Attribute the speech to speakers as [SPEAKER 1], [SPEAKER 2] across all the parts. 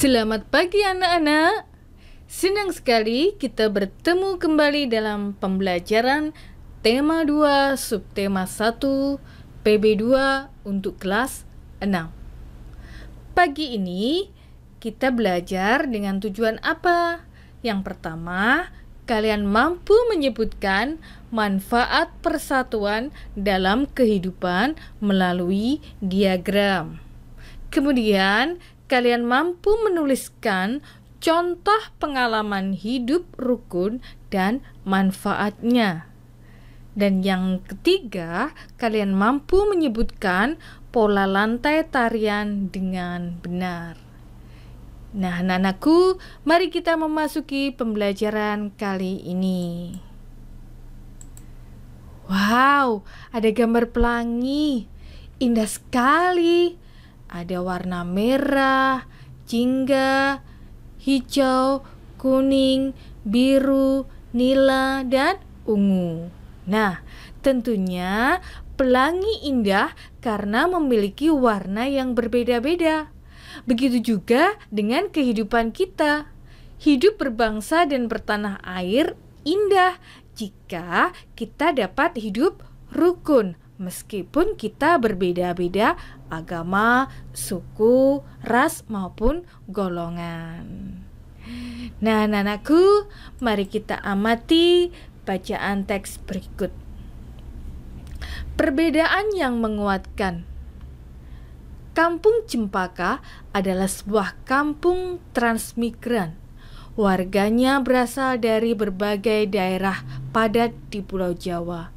[SPEAKER 1] Selamat pagi anak-anak. Senang sekali kita bertemu kembali dalam pembelajaran tema 2 subtema 1 PB2 untuk kelas 6. Pagi ini kita belajar dengan tujuan apa? Yang pertama, kalian mampu menyebutkan manfaat persatuan dalam kehidupan melalui diagram. Kemudian, kalian mampu menuliskan contoh pengalaman hidup rukun dan manfaatnya. Dan yang ketiga, kalian mampu menyebutkan pola lantai tarian dengan benar. Nah, anak-anakku, mari kita memasuki pembelajaran kali ini. Wow, ada gambar pelangi. Indah sekali. Ada warna merah, jingga, hijau, kuning, biru, nila, dan ungu. Nah, tentunya pelangi indah karena memiliki warna yang berbeda-beda. Begitu juga dengan kehidupan kita. Hidup berbangsa dan bertanah air indah jika kita dapat hidup rukun. Meskipun kita berbeda-beda agama, suku, ras, maupun golongan. Nah, anak-anakku, mari kita amati bacaan teks berikut. Perbedaan yang menguatkan. Kampung Cempaka adalah sebuah kampung transmigran. Warganya berasal dari berbagai daerah padat di Pulau Jawa.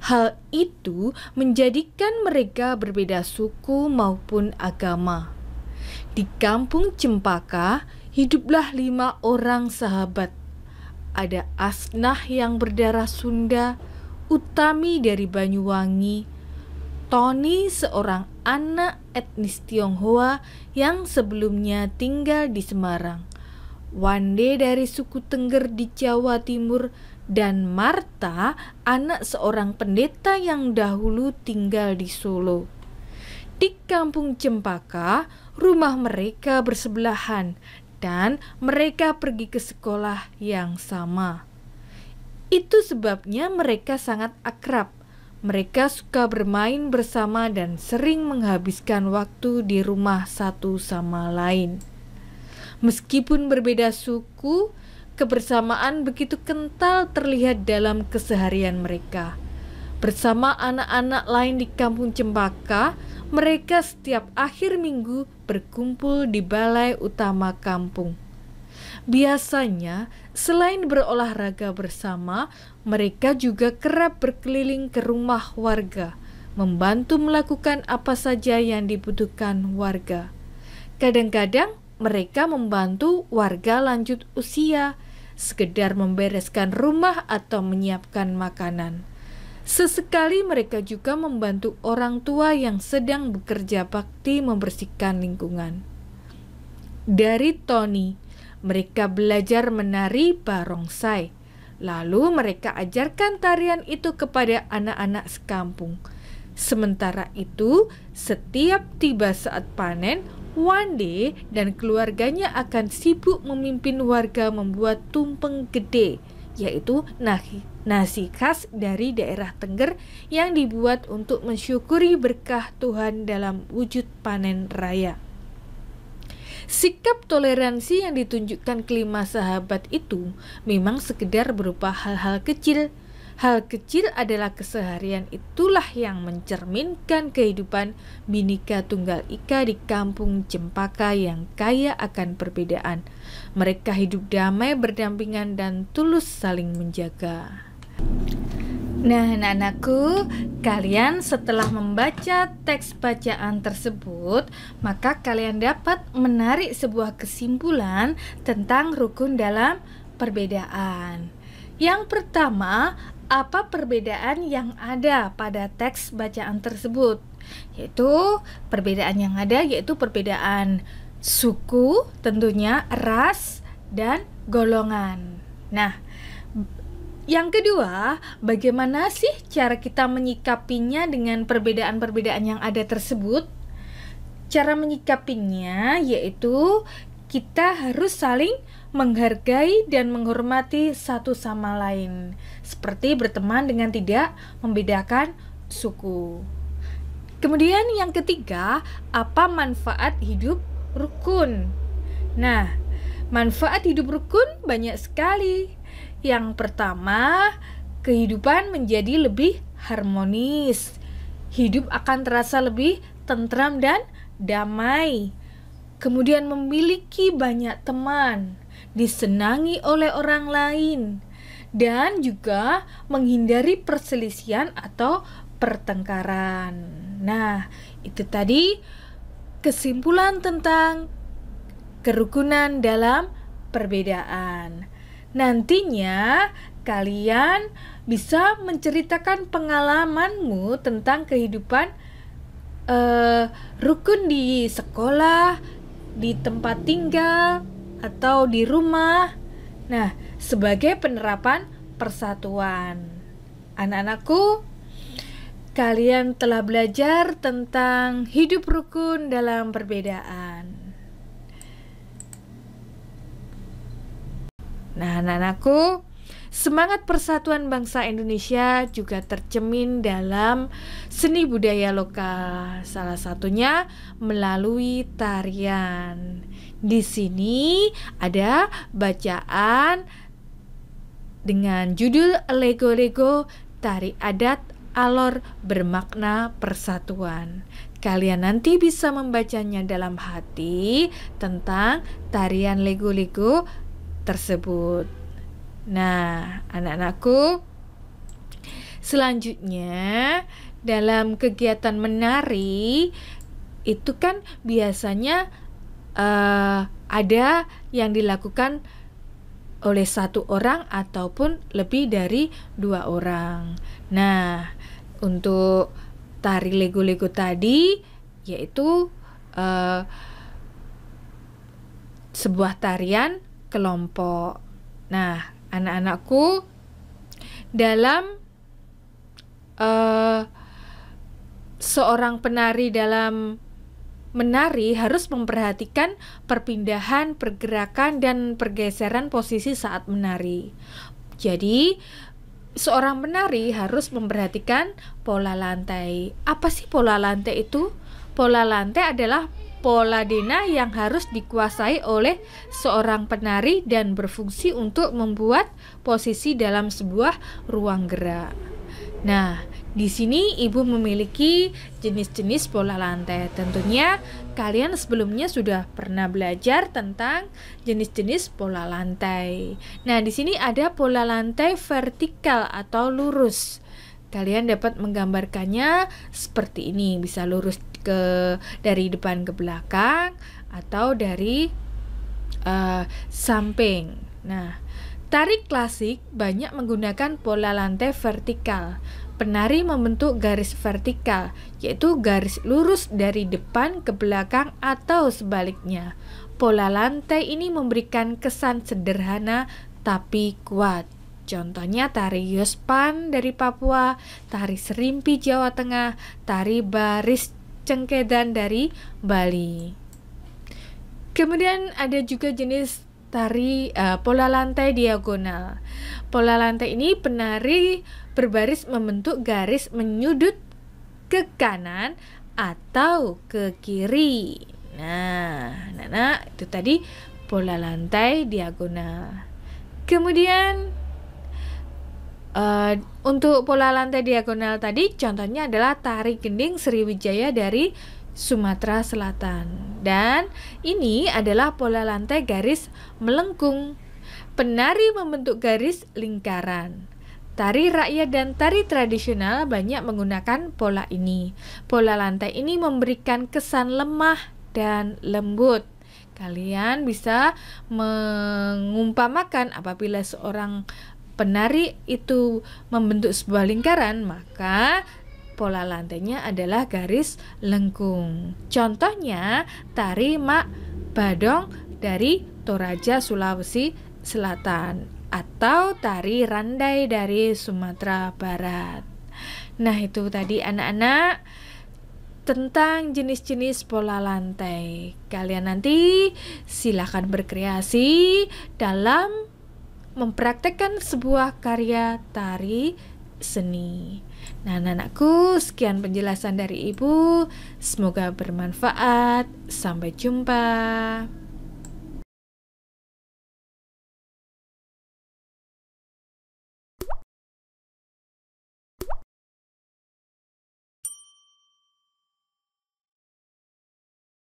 [SPEAKER 1] Hal itu menjadikan mereka berbeda suku maupun agama. Di kampung Cempaka hiduplah 5 orang sahabat. Ada Asnah yang berdarah Sunda, Utami dari Banyuwangi, Tony seorang anak etnis Tionghoa yang sebelumnya tinggal di Semarang, Wande dari suku Tengger di Jawa Timur, dan Marta, anak seorang pendeta yang dahulu tinggal di Solo. Di kampung Cempaka, rumah mereka bersebelahan dan mereka pergi ke sekolah yang sama. Itu sebabnya mereka sangat akrab. Mereka suka bermain bersama dan sering menghabiskan waktu di rumah satu sama lain. Meskipun berbeda suku, kebersamaan begitu kental terlihat dalam keseharian mereka. Bersama anak-anak lain di kampung Cempaka, mereka setiap akhir minggu berkumpul di balai utama kampung. Biasanya, selain berolahraga bersama, mereka juga kerap berkeliling ke rumah warga, membantu melakukan apa saja yang dibutuhkan warga. Kadang-kadang, mereka membantu warga lanjut usia, sekedar membereskan rumah atau menyiapkan makanan. Sesekali mereka juga membantu orang tua yang sedang bekerja bakti membersihkan lingkungan. Dari Tony, mereka belajar menari barongsai. Lalu mereka ajarkan tarian itu kepada anak-anak sekampung. Sementara itu, setiap tiba saat panen, Wande dan keluarganya akan sibuk memimpin warga membuat tumpeng gede, yaitu nasi khas dari daerah Tengger yang dibuat untuk mensyukuri berkah Tuhan dalam wujud panen raya. Sikap toleransi yang ditunjukkan kelima sahabat itu memang sekedar berupa hal-hal kecil. Hal kecil adalah keseharian itulah yang mencerminkan kehidupan Bhinneka Tunggal Ika di kampung Cempaka yang kaya akan perbedaan. Mereka hidup damai, berdampingan, dan tulus saling menjaga. Nah, anak-anakku, kalian setelah membaca teks bacaan tersebut, maka kalian dapat menarik sebuah kesimpulan tentang rukun dalam perbedaan. Yang pertama, apa perbedaan yang ada pada teks bacaan tersebut? Yaitu perbedaan yang ada yaitu perbedaan suku, tentunya ras, dan golongan. Nah, yang kedua, bagaimana sih cara kita menyikapinya dengan perbedaan-perbedaan yang ada tersebut? Cara menyikapinya yaitu kita harus saling menghargai dan menghormati satu sama lain, seperti berteman dengan tidak membedakan suku. Kemudian yang ketiga, apa manfaat hidup rukun? Nah, manfaat hidup rukun banyak sekali. Yang pertama, kehidupan menjadi lebih harmonis. Hidup akan terasa lebih tentram dan damai. Kemudian memiliki banyak teman, disenangi oleh orang lain, dan juga menghindari perselisihan atau pertengkaran. Nah, itu tadi kesimpulan tentang kerukunan dalam perbedaan. Nantinya kalian bisa menceritakan pengalamanmu tentang kehidupan rukun di sekolah, di tempat tinggal, atau di rumah. Nah, sebagai penerapan persatuan. Anak-anakku, kalian telah belajar tentang hidup rukun dalam perbedaan. Nah, anak-anakku, semangat persatuan bangsa Indonesia juga tercermin dalam seni budaya lokal, salah satunya melalui tarian. Di sini ada bacaan dengan judul Lego-Lego Tari Adat Alor Bermakna Persatuan. Kalian nanti bisa membacanya dalam hati tentang tarian Lego-Lego tersebut. Nah, anak-anakku, selanjutnya dalam kegiatan menari itu kan biasanya ada yang dilakukan oleh satu orang ataupun lebih dari 2 orang. Nah, untuk tari Lego-Lego tadi yaitu sebuah tarian kelompok. Nah, anak-anakku, dalam seorang penari dalam menari harus memperhatikan perpindahan, pergerakan, dan pergeseran posisi saat menari. Jadi, seorang penari harus memperhatikan pola lantai. Apa sih pola lantai itu? Pola lantai adalah pola denah yang harus dikuasai oleh seorang penari dan berfungsi untuk membuat posisi dalam sebuah ruang gerak. Nah, di sini Ibu memiliki jenis-jenis pola lantai. Tentunya kalian sebelumnya sudah pernah belajar tentang jenis-jenis pola lantai. Nah, di sini ada pola lantai vertikal atau lurus. Kalian dapat menggambarkannya seperti ini, bisa lurus dari depan ke belakang atau dari samping. Nah, tari klasik banyak menggunakan pola lantai vertikal. Penari membentuk garis vertikal, yaitu garis lurus dari depan ke belakang atau sebaliknya. Pola lantai ini memberikan kesan sederhana tapi kuat. Contohnya tari Yospan dari Papua, tari Serimpi Jawa Tengah, tari Baris Cengkedan dari Bali. Kemudian ada juga jenis tari pola lantai diagonal. Pola lantai ini penari berbaris membentuk garis menyudut ke kanan atau ke kiri. Nah, itu tadi pola lantai diagonal. Kemudian untuk pola lantai diagonal tadi contohnya adalah tari gending Sriwijaya dari Sumatera Selatan. Dan ini adalah pola lantai garis melengkung. Penari membentuk garis lingkaran. Tari rakyat dan tari tradisional banyak menggunakan pola ini. Pola lantai ini memberikan kesan lemah dan lembut. Kalian bisa mengumpamakan apabila seorang penari itu membentuk sebuah lingkaran, maka pola lantainya adalah garis lengkung. Contohnya tari Mak Badong dari Toraja, Sulawesi Selatan, atau tari Randai dari Sumatera Barat. Nah, itu tadi anak-anak tentang jenis-jenis pola lantai. Kalian nanti silakan berkreasi dalam mempraktekkan sebuah karya tari seni. Nah, anak-anakku, sekian penjelasan dari Ibu. Semoga bermanfaat. Sampai jumpa.